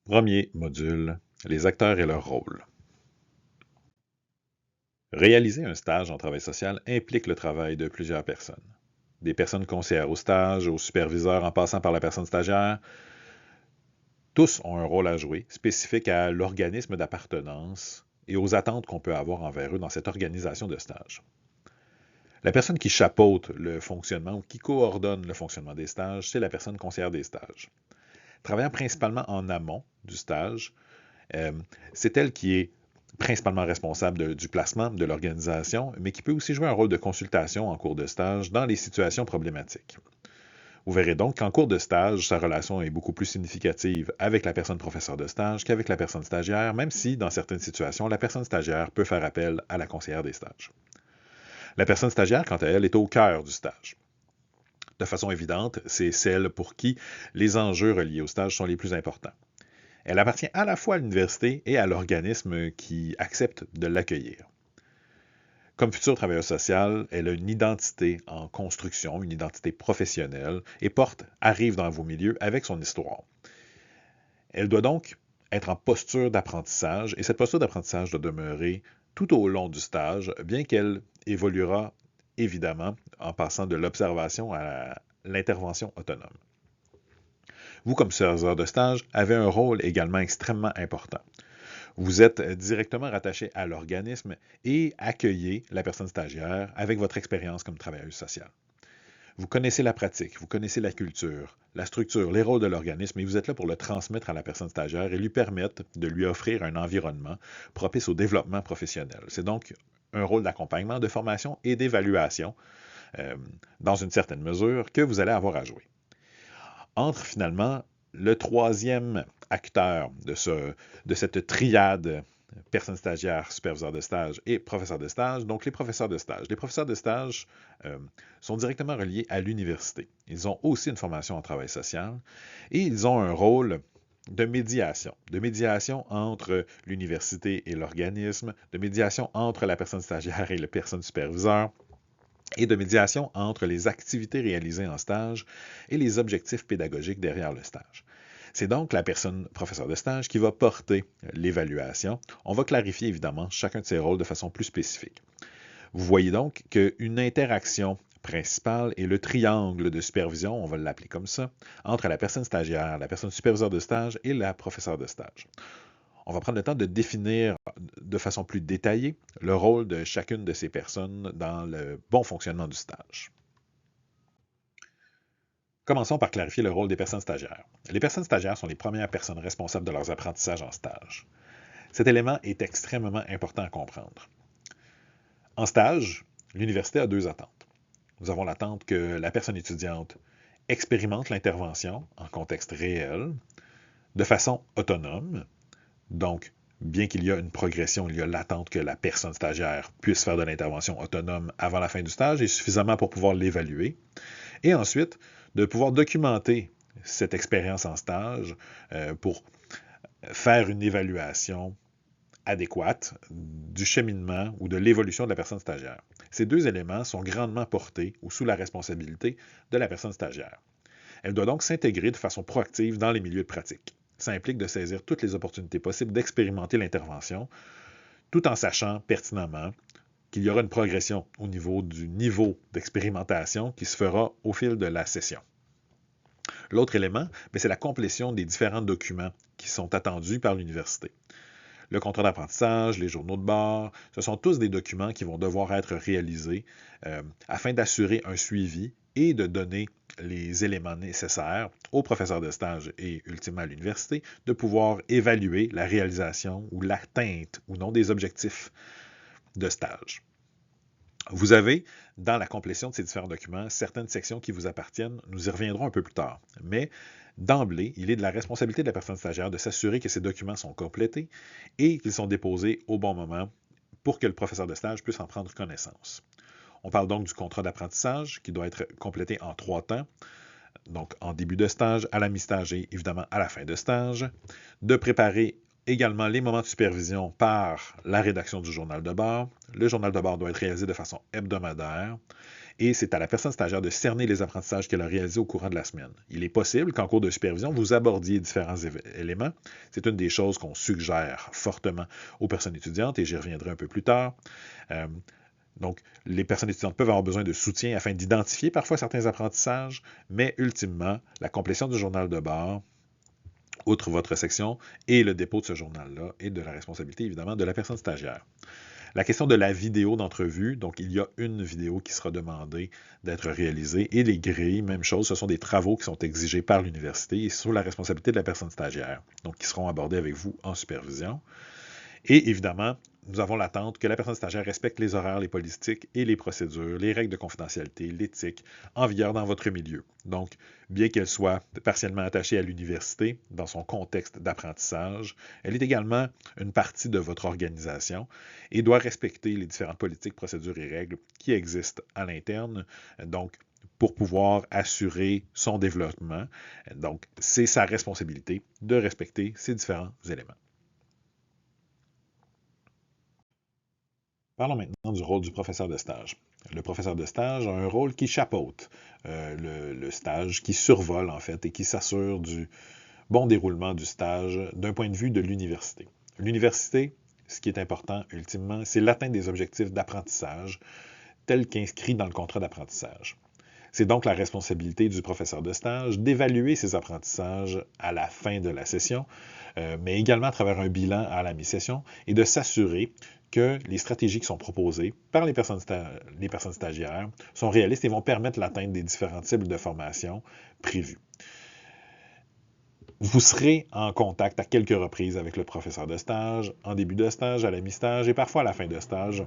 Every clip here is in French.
Premier module, les acteurs et leur rôle. Réaliser un stage en travail social implique le travail de plusieurs personnes. Des personnes conseillères au stage, aux superviseurs en passant par la personne stagiaire, tous ont un rôle à jouer, spécifique à l'organisme d'appartenance et aux attentes qu'on peut avoir envers eux dans cette organisation de stage. La personne qui chapeaute le fonctionnement ou qui coordonne le fonctionnement des stages, c'est la personne conseillère des stages. Travaillant principalement en amont du stage, euh, c'est elle qui est principalement responsable du placement de l'organisation, mais qui peut aussi jouer un rôle de consultation en cours de stage dans les situations problématiques. Vous verrez donc qu'en cours de stage, sa relation est beaucoup plus significative avec la personne professeur de stage qu'avec la personne stagiaire, même si, dans certaines situations, la personne stagiaire peut faire appel à la conseillère des stages. La personne stagiaire, quant à elle, est au cœur du stage. De façon évidente, c'est celle pour qui les enjeux reliés au stage sont les plus importants. Elle appartient à la fois à l'université et à l'organisme qui accepte de l'accueillir. Comme futur travailleur social, elle a une identité en construction, une identité professionnelle et arrive dans vos milieux avec son histoire. Elle doit donc être en posture d'apprentissage et cette posture d'apprentissage doit demeurer tout au long du stage, bien qu'elle évoluera évidemment en passant de l'observation à l'intervention autonome. Vous, comme superviseur de stage, avez un rôle également extrêmement important. Vous êtes directement rattaché à l'organisme et accueillez la personne stagiaire avec votre expérience comme travailleuse sociale. Vous connaissez la pratique, vous connaissez la culture, la structure, les rôles de l'organisme et vous êtes là pour le transmettre à la personne stagiaire et lui permettre de lui offrir un environnement propice au développement professionnel. C'est donc un rôle d'accompagnement, de formation et d'évaluation, dans une certaine mesure, que vous allez avoir à jouer. Entre finalement le troisième acteur de cette triade personne stagiaire, superviseur de stage et professeur de stage, donc les professeurs de stage. Les professeurs de stage sont directement reliés à l'université. Ils ont aussi une formation en travail social et ils ont un rôle de médiation entre l'université et l'organisme, de médiation entre la personne stagiaire et la personne superviseur, et de médiation entre les activités réalisées en stage et les objectifs pédagogiques derrière le stage. C'est donc la personne professeur de stage qui va porter l'évaluation. On va clarifier évidemment chacun de ses rôles de façon plus spécifique. Vous voyez donc qu'une interaction principale est le triangle de supervision, on va l'appeler comme ça, entre la personne stagiaire, la personne superviseur de stage et la professeure de stage. On va prendre le temps de définir de façon plus détaillée le rôle de chacune de ces personnes dans le bon fonctionnement du stage. Commençons par clarifier le rôle des personnes stagiaires. Les personnes stagiaires sont les premières personnes responsables de leurs apprentissages en stage. Cet élément est extrêmement important à comprendre. En stage, l'université a deux attentes. Nous avons l'attente que la personne étudiante expérimente l'intervention en contexte réel, de façon autonome. Donc, bien qu'il y ait une progression, il y a l'attente que la personne stagiaire puisse faire de l'intervention autonome avant la fin du stage et suffisamment pour pouvoir l'évaluer. Et ensuite, de pouvoir documenter cette expérience en stage pour faire une évaluation adéquate du cheminement ou de l'évolution de la personne stagiaire. Ces deux éléments sont grandement portés ou sous la responsabilité de la personne stagiaire. Elle doit donc s'intégrer de façon proactive dans les milieux de pratique. Ça implique de saisir toutes les opportunités possibles d'expérimenter l'intervention, tout en sachant pertinemment qu'il y aura une progression au niveau du niveau d'expérimentation qui se fera au fil de la session. L'autre élément, c'est la complétion des différents documents qui sont attendus par l'université. Le contrat d'apprentissage, les journaux de bord, ce sont tous des documents qui vont devoir être réalisés afin d'assurer un suivi et de donner les éléments nécessaires aux professeurs de stage et ultimement à l'université de pouvoir évaluer la réalisation ou l'atteinte ou non des objectifs de stage. Vous avez, dans la complétion de ces différents documents, certaines sections qui vous appartiennent. Nous y reviendrons un peu plus tard. Mais d'emblée, il est de la responsabilité de la personne stagiaire de s'assurer que ces documents sont complétés et qu'ils sont déposés au bon moment pour que le professeur de stage puisse en prendre connaissance. On parle donc du contrat d'apprentissage qui doit être complété en 3 temps. Donc en début de stage, à la mi-stage et évidemment à la fin de stage. De préparer également les moments de supervision par la rédaction du journal de bord. Le journal de bord doit être réalisé de façon hebdomadaire et c'est à la personne stagiaire de cerner les apprentissages qu'elle a réalisés au courant de la semaine. Il est possible qu'en cours de supervision, vous abordiez différents éléments. C'est une des choses qu'on suggère fortement aux personnes étudiantes, et j'y reviendrai un peu plus tard. Donc, les personnes étudiantes peuvent avoir besoin de soutien afin d'identifier parfois certains apprentissages, mais ultimement, la complétion du journal de bord, outre votre section, et le dépôt de ce journal-là est de la responsabilité, évidemment, de la personne stagiaire. La question de la vidéo d'entrevue, donc il y a une vidéo qui sera demandée d'être réalisée, et les grilles, même chose, ce sont des travaux qui sont exigés par l'université et sous la responsabilité de la personne stagiaire, donc qui seront abordés avec vous en supervision. Et évidemment, nous avons l'attente que la personne stagiaire respecte les horaires, les politiques et les procédures, les règles de confidentialité, l'éthique en vigueur dans votre milieu. Donc, bien qu'elle soit partiellement attachée à l'université dans son contexte d'apprentissage, elle est également une partie de votre organisation et doit respecter les différentes politiques, procédures et règles qui existent à l'interne. Donc, pour pouvoir assurer son développement. Donc, c'est sa responsabilité de respecter ces différents éléments. Parlons maintenant du rôle du professeur de stage. Le professeur de stage a un rôle qui chapeaute le stage, qui survole en fait et qui s'assure du bon déroulement du stage d'un point de vue de l'université. L'université, ce qui est important ultimement, c'est l'atteinte des objectifs d'apprentissage tels qu'inscrits dans le contrat d'apprentissage. C'est donc la responsabilité du professeur de stage d'évaluer ses apprentissages à la fin de la session, mais également à travers un bilan à la mi-session et de s'assurer que les stratégies qui sont proposées par les personnes stagiaires sont réalistes et vont permettre l'atteinte des différentes cibles de formation prévues. Vous serez en contact à quelques reprises avec le professeur de stage, en début de stage, à la mi-stage et parfois à la fin de stage,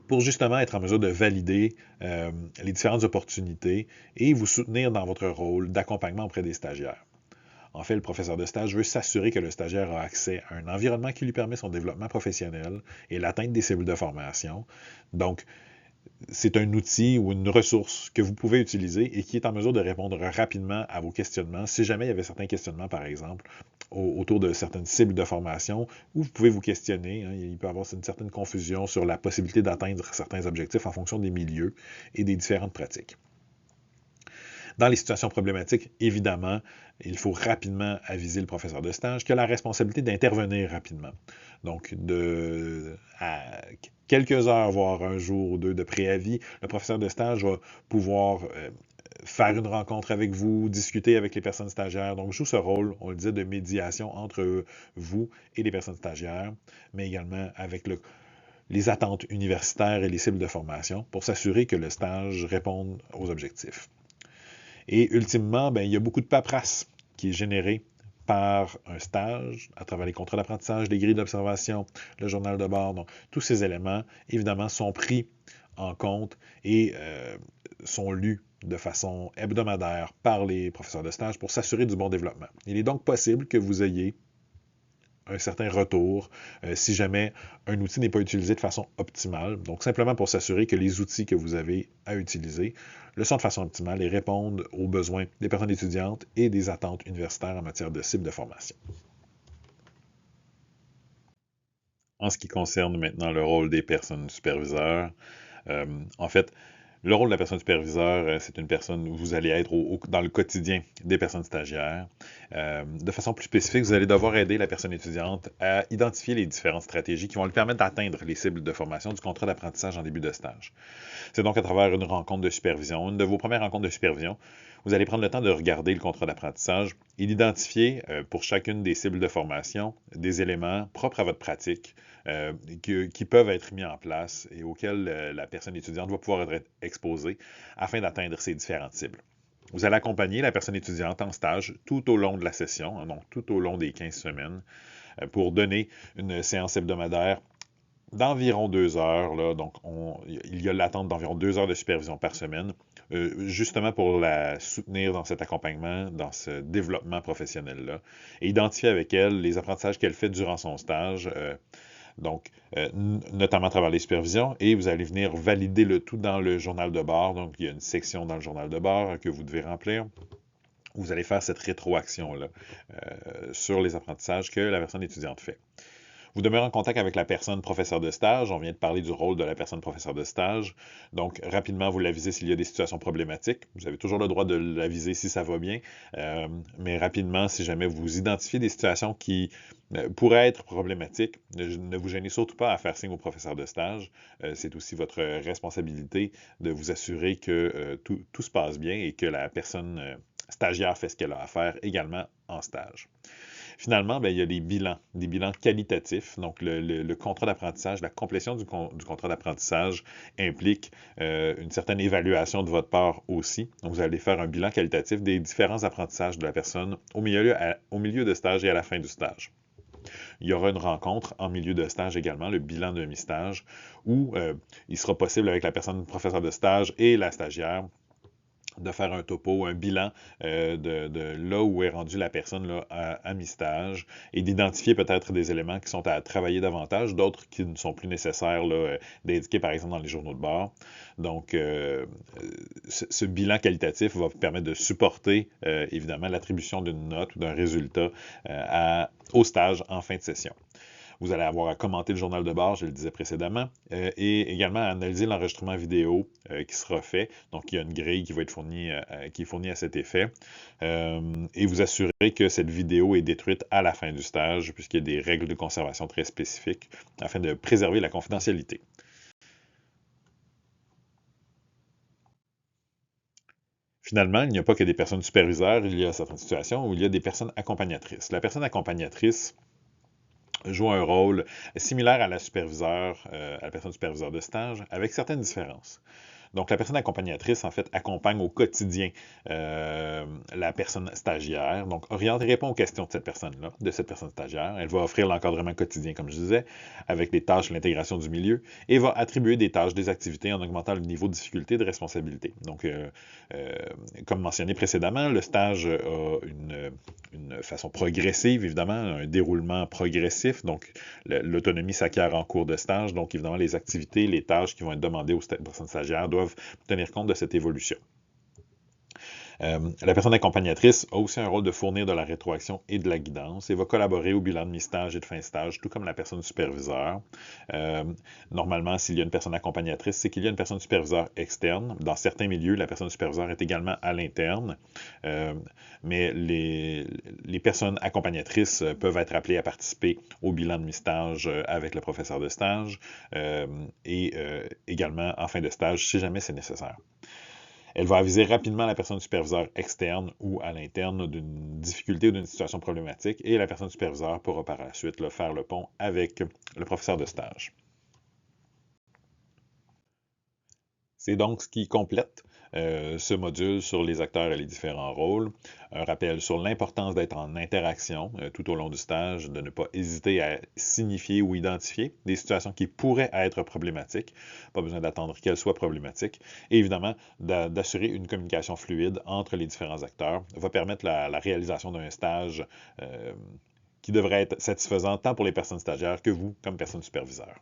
pour justement être en mesure de valider les différentes opportunités et vous soutenir dans votre rôle d'accompagnement auprès des stagiaires. En fait, le professeur de stage veut s'assurer que le stagiaire a accès à un environnement qui lui permet son développement professionnel et l'atteinte des cibles de formation. Donc, c'est un outil ou une ressource que vous pouvez utiliser et qui est en mesure de répondre rapidement à vos questionnements. Si jamais il y avait certains questionnements, par exemple, autour de certaines cibles de formation, où vous pouvez vous questionner, il peut y avoir une certaine confusion sur la possibilité d'atteindre certains objectifs en fonction des milieux et des différentes pratiques. Dans les situations problématiques, évidemment, il faut rapidement aviser le professeur de stage qui a la responsabilité d'intervenir rapidement. Donc, à quelques heures, voire un jour ou deux de préavis, le professeur de stage va pouvoir faire une rencontre avec vous, discuter avec les personnes stagiaires. Donc, joue ce rôle, on le disait, de médiation entre vous et les personnes stagiaires, mais également avec les attentes universitaires et les cibles de formation pour s'assurer que le stage réponde aux objectifs. Et ultimement, il y a beaucoup de paperasse qui est générée par un stage, à travers les contrats d'apprentissage, les grilles d'observation, le journal de bord. Donc, tous ces éléments, évidemment, sont pris en compte et sont lus de façon hebdomadaire par les professeurs de stage pour s'assurer du bon développement. Il est donc possible que vous ayez un certain retour si jamais un outil n'est pas utilisé de façon optimale. Donc, simplement pour s'assurer que les outils que vous avez à utiliser le sont de façon optimale et répondent aux besoins des personnes étudiantes et des attentes universitaires en matière de cibles de formation. En ce qui concerne maintenant le rôle des personnes superviseurs, en fait, le rôle de la personne superviseur, c'est une personne où vous allez être dans le quotidien des personnes stagiaires. De façon plus spécifique, vous allez devoir aider la personne étudiante à identifier les différentes stratégies qui vont lui permettre d'atteindre les cibles de formation du contrat d'apprentissage en début de stage. C'est donc à travers une rencontre de supervision, une de vos premières rencontres de supervision, vous allez prendre le temps de regarder le contrat d'apprentissage et d'identifier pour chacune des cibles de formation des éléments propres à votre pratique qui peuvent être mis en place et auxquels la personne étudiante va pouvoir être exposée afin d'atteindre ces différentes cibles. Vous allez accompagner la personne étudiante en stage tout au long de la session, donc tout au long des 15 semaines, pour donner une séance hebdomadaire d'environ 2 heures. Là, donc, il y a l'attente d'environ 2 heures de supervision par semaine, justement pour la soutenir dans cet accompagnement, dans ce développement professionnel-là, et identifier avec elle les apprentissages qu'elle fait durant son stage, donc notamment à travers les supervisions, et vous allez venir valider le tout dans le journal de bord. Donc, il y a une section dans le journal de bord que vous devez remplir. Vous allez faire cette rétroaction-là sur les apprentissages que la personne étudiante fait. Vous demeurez en contact avec la personne professeur de stage. On vient de parler du rôle de la personne professeur de stage. Donc, rapidement, vous l'avisez s'il y a des situations problématiques. Vous avez toujours le droit de l'aviser si ça va bien. Mais rapidement, si jamais vous identifiez des situations qui pourraient être problématiques, ne vous gênez surtout pas à faire signe au professeur de stage. C'est aussi votre responsabilité de vous assurer que tout se passe bien et que la personne stagiaire fait ce qu'elle a à faire également en stage. Finalement, bien, il y a des bilans qualitatifs. Donc, le contrat d'apprentissage, la complétion du contrat d'apprentissage implique une certaine évaluation de votre part aussi. Donc, vous allez faire un bilan qualitatif des différents apprentissages de la personne au milieu de stage et à la fin du stage. Il y aura une rencontre en milieu de stage également, le bilan de mi-stage, où il sera possible avec la personne professeur de stage et la stagiaire de faire un topo, un bilan de là où est rendue la personne là, à mi-stage et d'identifier peut-être des éléments qui sont à travailler davantage, d'autres qui ne sont plus nécessaires d'indiquer par exemple dans les journaux de bord. Donc, ce bilan qualitatif va vous permettre de supporter évidemment l'attribution d'une note ou d'un résultat au stage en fin de session. Vous allez avoir à commenter le journal de bord, je le disais précédemment, et également à analyser l'enregistrement vidéo qui sera fait. Donc, il y a une grille qui va être fournie, qui est fournie à cet effet. Et vous assurer que cette vidéo est détruite à la fin du stage, puisqu'il y a des règles de conservation très spécifiques afin de préserver la confidentialité. Finalement, il n'y a pas que des personnes superviseurs, il y a certaines situations où il y a des personnes accompagnatrices. La personne accompagnatrice joue un rôle similaire à à la personne superviseur de stage, avec certaines différences. Donc, la personne accompagnatrice, en fait, accompagne au quotidien la personne stagiaire. Donc, oriente et répond aux questions de cette personne-là, de cette personne stagiaire. Elle va offrir l'encadrement quotidien, comme je disais, avec les tâches et l'intégration du milieu, et va attribuer des tâches, des activités en augmentant le niveau de difficulté et de responsabilité. Donc, comme mentionné précédemment, le stage a une façon progressive, évidemment, un déroulement progressif. Donc, l'autonomie s'acquiert en cours de stage. Donc, évidemment, les activités, les tâches qui vont être demandées aux personnes stagiaires doivent tenir compte de cette évolution. La personne accompagnatrice a aussi un rôle de fournir de la rétroaction et de la guidance et va collaborer au bilan de mi-stage et de fin de stage, tout comme la personne superviseur. Normalement, s'il y a une personne accompagnatrice, c'est qu'il y a une personne superviseur externe. Dans certains milieux, la personne superviseur est également à l'interne, mais les personnes accompagnatrices peuvent être appelées à participer au bilan de mi-stage avec le professeur de stage et également en fin de stage si jamais c'est nécessaire. Elle va aviser rapidement la personne superviseur externe ou à l'interne d'une difficulté ou d'une situation problématique et la personne superviseur pourra par la suite faire le pont avec le professeur de stage. C'est donc ce qui complète ce module sur les acteurs et les différents rôles. Un rappel sur l'importance d'être en interaction tout au long du stage, de ne pas hésiter à signifier ou identifier des situations qui pourraient être problématiques. Pas besoin d'attendre qu'elles soient problématiques. Et évidemment, d'assurer une communication fluide entre les différents acteurs va permettre la réalisation d'un stage qui devrait être satisfaisant tant pour les personnes stagiaires que vous comme personne superviseur.